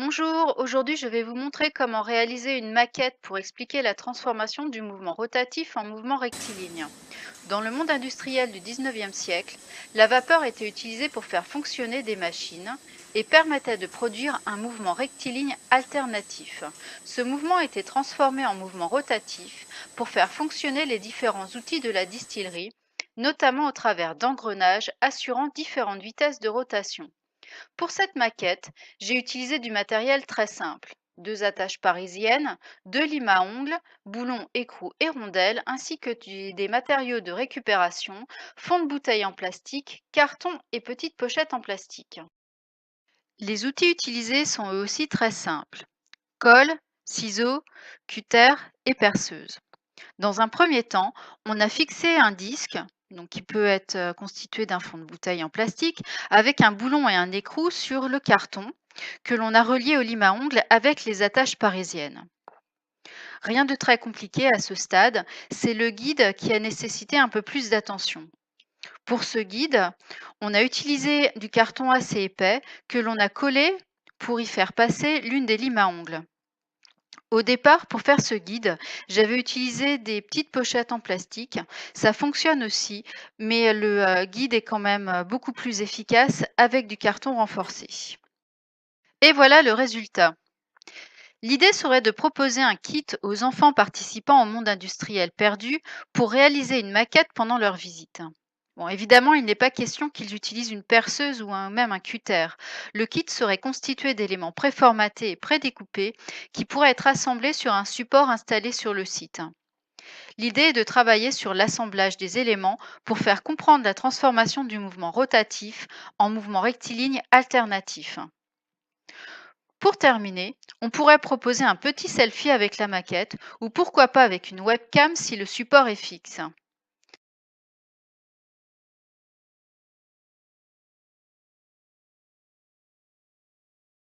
Bonjour, aujourd'hui je vais vous montrer comment réaliser une maquette pour expliquer la transformation du mouvement rotatif en mouvement rectiligne. Dans le monde industriel du 19e siècle, la vapeur était utilisée pour faire fonctionner des machines et permettait de produire un mouvement rectiligne alternatif. Ce mouvement était transformé en mouvement rotatif pour faire fonctionner les différents outils de la distillerie, notamment au travers d'engrenages assurant différentes vitesses de rotation. Pour cette maquette, j'ai utilisé du matériel très simple. Deux attaches parisiennes, deux limes à ongles, boulons, écrous et rondelles, ainsi que des matériaux de récupération, fond de bouteille en plastique, carton et petites pochettes en plastique. Les outils utilisés sont eux aussi très simples. Colle, ciseaux, cutter et perceuse. Dans un premier temps, on a fixé un disque, donc qui peut être constitué d'un fond de bouteille en plastique, avec un boulon et un écrou sur le carton que l'on a relié au lime à ongles avec les attaches parisiennes. Rien de très compliqué à ce stade, c'est le guide qui a nécessité un peu plus d'attention. Pour ce guide, on a utilisé du carton assez épais que l'on a collé pour y faire passer l'une des limes à ongles. Au départ, pour faire ce guide, j'avais utilisé des petites pochettes en plastique. Ça fonctionne aussi, mais le guide est quand même beaucoup plus efficace avec du carton renforcé. Et voilà le résultat. L'idée serait de proposer un kit aux enfants participant au monde industriel perdu pour réaliser une maquette pendant leur visite. Bon, évidemment, il n'est pas question qu'ils utilisent une perceuse ou même un cutter. Le kit serait constitué d'éléments préformatés et prédécoupés qui pourraient être assemblés sur un support installé sur le site. L'idée est de travailler sur l'assemblage des éléments pour faire comprendre la transformation du mouvement rotatif en mouvement rectiligne alternatif. Pour terminer, on pourrait proposer un petit selfie avec la maquette ou pourquoi pas avec une webcam si le support est fixe.